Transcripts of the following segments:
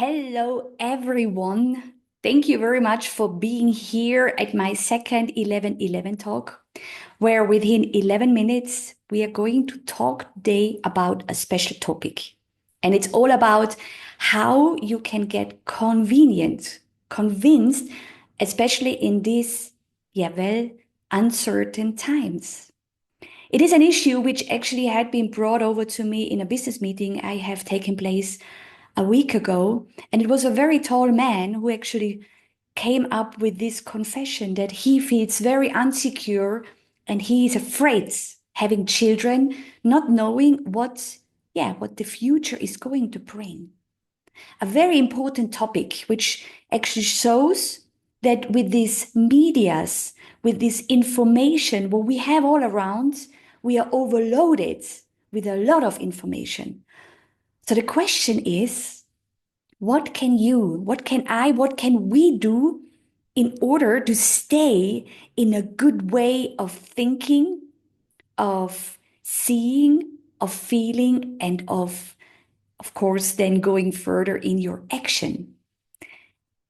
Hello, everyone. Thank you very much for being here at my second 11-11 talk, where within 11 minutes, we are going to talk today about a special topic. And it's all about how you can get convinced, especially in these, uncertain times. It is an issue which actually had been brought over to me in a business meeting I have taken place a week ago. And it was a very tall man who actually came up with this confession that he feels very insecure and he is afraid having children, not knowing what the future is going to bring. A very important topic, which actually shows that with these medias, with this information, what we have all around, we are overloaded with a lot of information. So the question is, what can what can we do in order to stay in a good way of thinking, of seeing, of feeling, and of course, then going further in your action?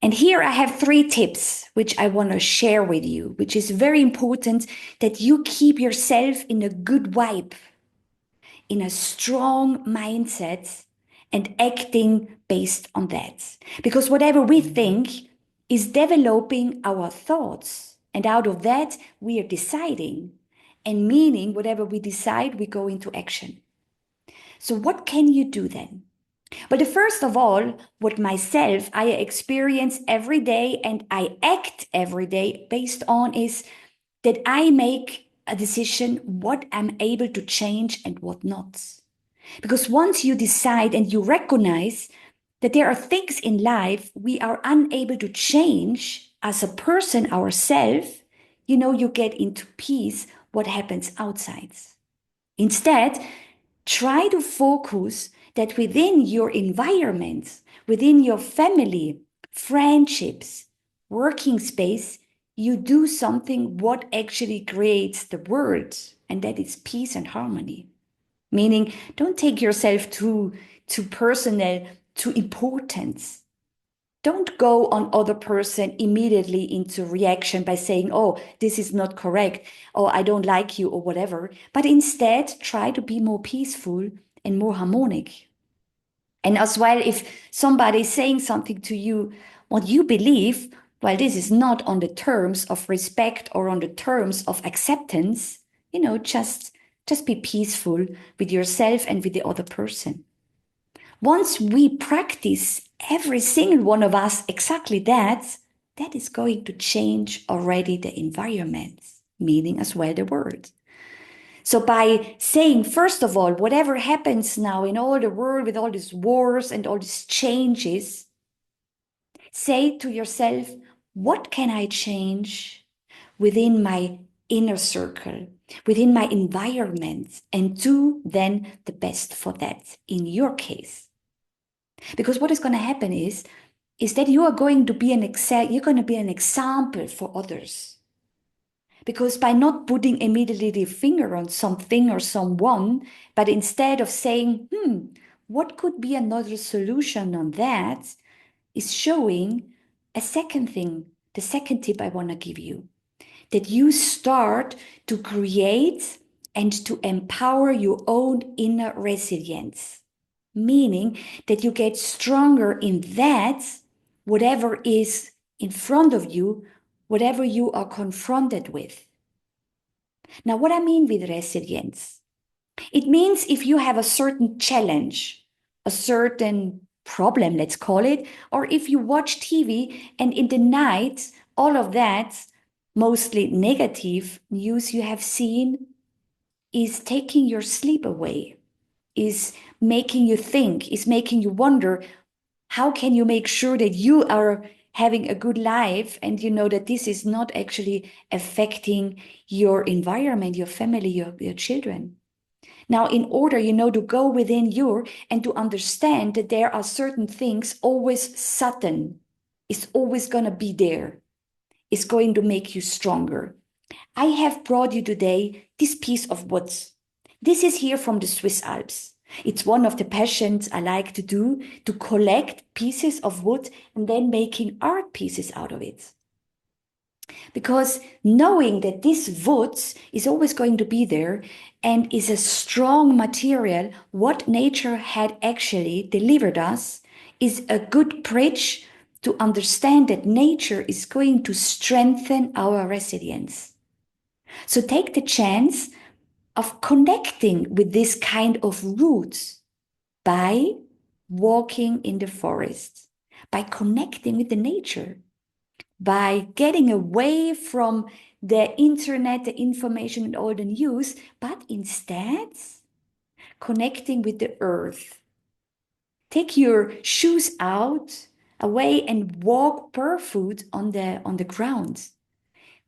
And here I have 3 tips which I want to share with you, which is very important that you keep yourself in a good vibe, in a strong mindset, and acting based on that. Because whatever we think is developing our thoughts. And out of that, we are deciding. And meaning, whatever we decide, we go into action. So, what can you do then? But the first of all, what myself I experience every day and I act every day based on is that I make a decision what I'm able to change and what not. Because once you decide and you recognize that there are things in life we are unable to change as a person ourselves, you get into peace what happens outside. Instead, try to focus that within your environment, within your family, friendships, working space, you do something what actually creates the world, and that is peace and harmony. Meaning, don't take yourself too personal, too important. Don't go on other person immediately into reaction by saying, oh, this is not correct, or I don't like you, or whatever. But instead, try to be more peaceful and more harmonic. And as well, if somebody is saying something to you, what you believe, well, this is not on the terms of respect or on the terms of acceptance, just be peaceful with yourself and with the other person. Once we practice, every single one of us, exactly that, that is going to change already the environment, meaning as well the world. So by saying, first of all, whatever happens now in all the world with all these wars and all these changes, say to yourself, what can I change within my inner circle, within my environment, and do then the best for that in your case? Because what is going to happen is that you are going to be you're going to be an example for others. Because by not putting immediately the finger on something or someone, but instead of saying, what could be another solution on that, is showing a second thing, the second tip I want to give you, that you start to create and to empower your own inner resilience. Meaning that you get stronger in that, whatever is in front of you, whatever you are confronted with. Now, what I mean with resilience, it means if you have a certain challenge, a certain problem, let's call it, or if you watch TV and in the night, all of that, mostly negative news you have seen, is taking your sleep away, is making you think, is making you wonder, how can you make sure that you are having a good life and you know that this is not actually affecting your environment, your family, your children? Now, in order, to go within you and to understand that there are certain things always sudden, it's always going to be there, it's going to make you stronger. I have brought you today this piece of wood. This is here from the Swiss Alps. It's one of the passions I like to do, to collect pieces of wood and then making art pieces out of it. Because knowing that this wood is always going to be there and is a strong material, what nature had actually delivered us is a good bridge to understand that nature is going to strengthen our resilience. So take the chance of connecting with this kind of roots by walking in the forest, by connecting with the nature, by getting away from the internet, the information, and all the news, but instead connecting with the earth. Take your shoes out, away, and walk barefoot on the ground.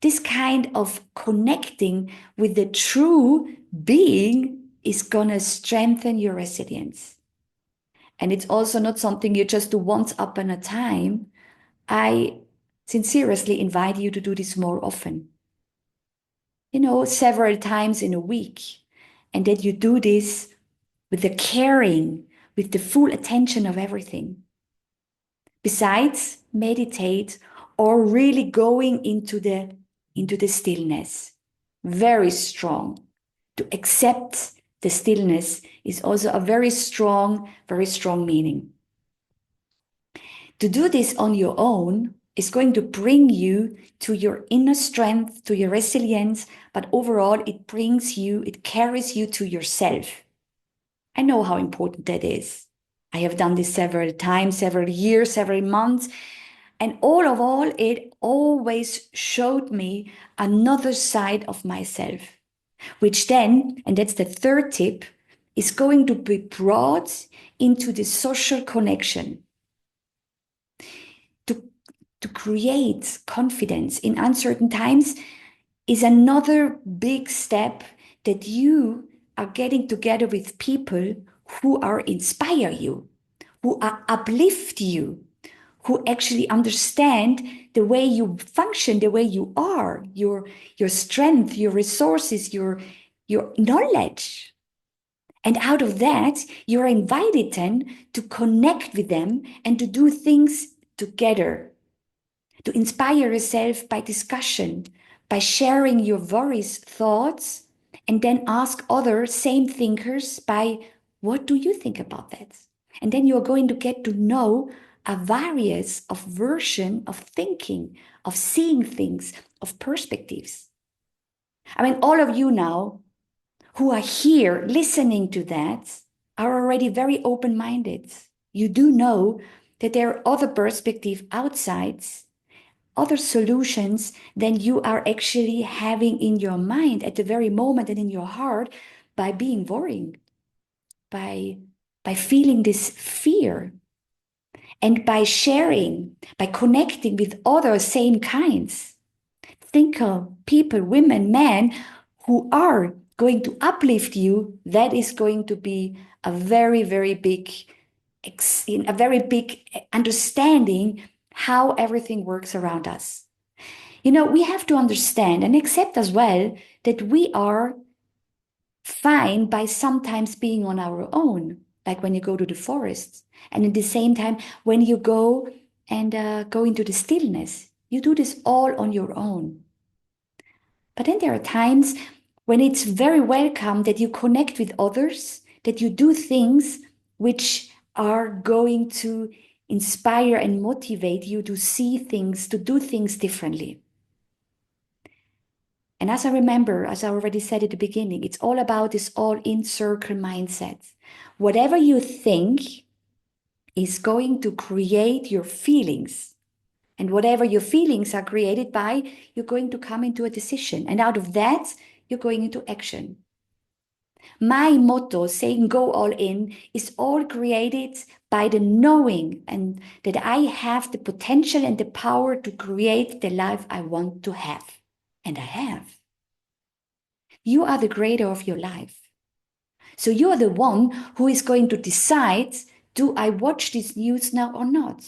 This kind of connecting with the true being is gonna strengthen your resilience. And it's also not something you just do once upon a time. I sincerely invite you to do this more often, several times in a week, and that you do this with the caring, with the full attention of everything. Besides, meditate or really going into the stillness. Very strong. To accept the stillness is also a very strong meaning. To do this on your own is going to bring you to your inner strength, to your resilience, but overall it carries you to yourself. I know how important that is. I have done this several times, several years, several months, and all, it always showed me another side of myself, which then, and that's the third tip, is going to be brought into the social connection. To create confidence in uncertain times is another big step, that you are getting together with people who inspire you, who uplift you, who actually understand the way you function, the way you are, your strength, your resources, your knowledge. And out of that, you're invited then to connect with them and to do things together, to inspire yourself by discussion, by sharing your worries, thoughts, and then ask other same thinkers by, what do you think about that? And then you're going to get to know a various of version of thinking, of seeing things, of perspectives. I mean, all of you now who are here listening to that are already very open-minded. You do know that there are other perspectives outside, other solutions than you are actually having in your mind at the very moment and in your heart, by being worrying, by feeling this fear, and by sharing, by connecting with other same kinds. Think of people, women, men, who are going to uplift you. That is going to be a very, very big, understanding how everything works around us. We have to understand and accept as well that we are fine by sometimes being on our own, like when you go to the forest. And at the same time, when you go and go into the stillness, you do this all on your own. But then there are times when it's very welcome that you connect with others, that you do things which are going to inspire and motivate you to see things, to do things differently. And as I already said at the beginning, it's all about this all-in circle mindset. Whatever you think is going to create your feelings. And whatever your feelings are created by, you're going to come into a decision. And out of that, you're going into action. My motto, saying go all in, is all created by the knowing and that I have the potential and the power to create the life I want to have. And I have. You are the creator of your life. So you are the one who is going to decide, do I watch this news now or not?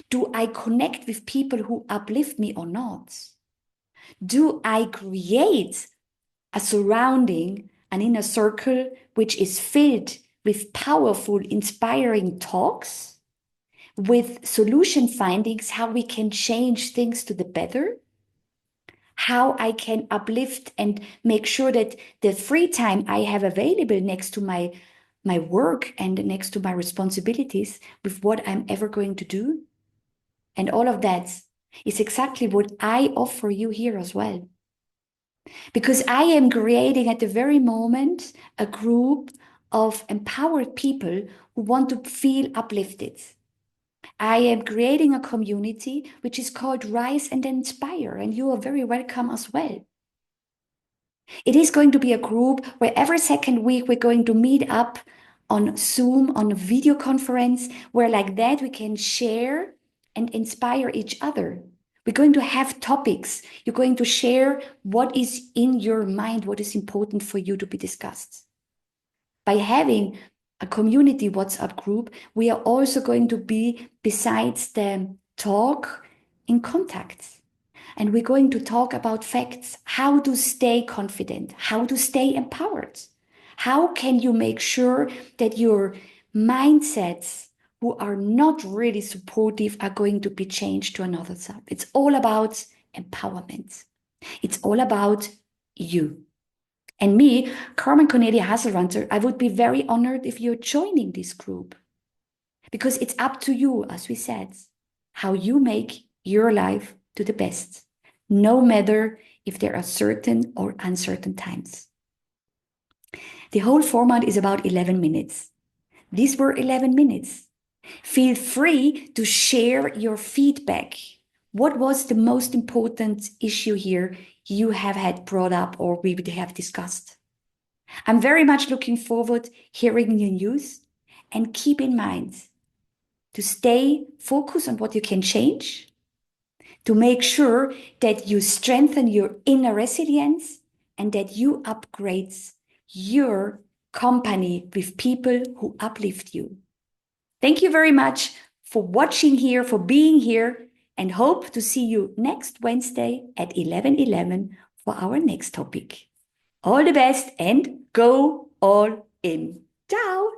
Do I connect with people who uplift me or not? Do I create a surrounding, an inner circle, which is filled with powerful, inspiring talks, with solution findings, how we can change things to the better, how I can uplift and make sure that the free time I have available next to my work and next to my responsibilities with what I'm ever going to do. And all of that is exactly what I offer you here as well. Because I am creating at the very moment a group of empowered people who want to feel uplifted. I am creating a community which is called Rise and Inspire, and you are very welcome as well. It is going to be a group where every second week we're going to meet up on Zoom, on a video conference, where like that we can share and inspire each other. We're going to have topics. You're going to share what is in your mind, what is important for you to be discussed. By having a community WhatsApp group, we are also going to be, besides the talk, in contact. And we're going to talk about facts, how to stay confident, how to stay empowered. How can you make sure that your mindsets who are not really supportive are going to be changed to another side? It's all about empowerment. It's all about you. And me, Carmen Cornelia Haselwanter, I would be very honored if you're joining this group. Because it's up to you, as we said, how you make your life to the best, no matter if there are certain or uncertain times. The whole format is about 11 minutes. These were 11 minutes. Feel free to share your feedback. What was the most important issue here you have had brought up or we have discussed? I'm very much looking forward hearing your news, and keep in mind to stay focused on what you can change, to make sure that you strengthen your inner resilience and that you upgrade your company with people who uplift you. Thank you very much for watching here, for being here, and hope to see you next Wednesday at 11:11 for our next topic. All the best and go all in. Ciao!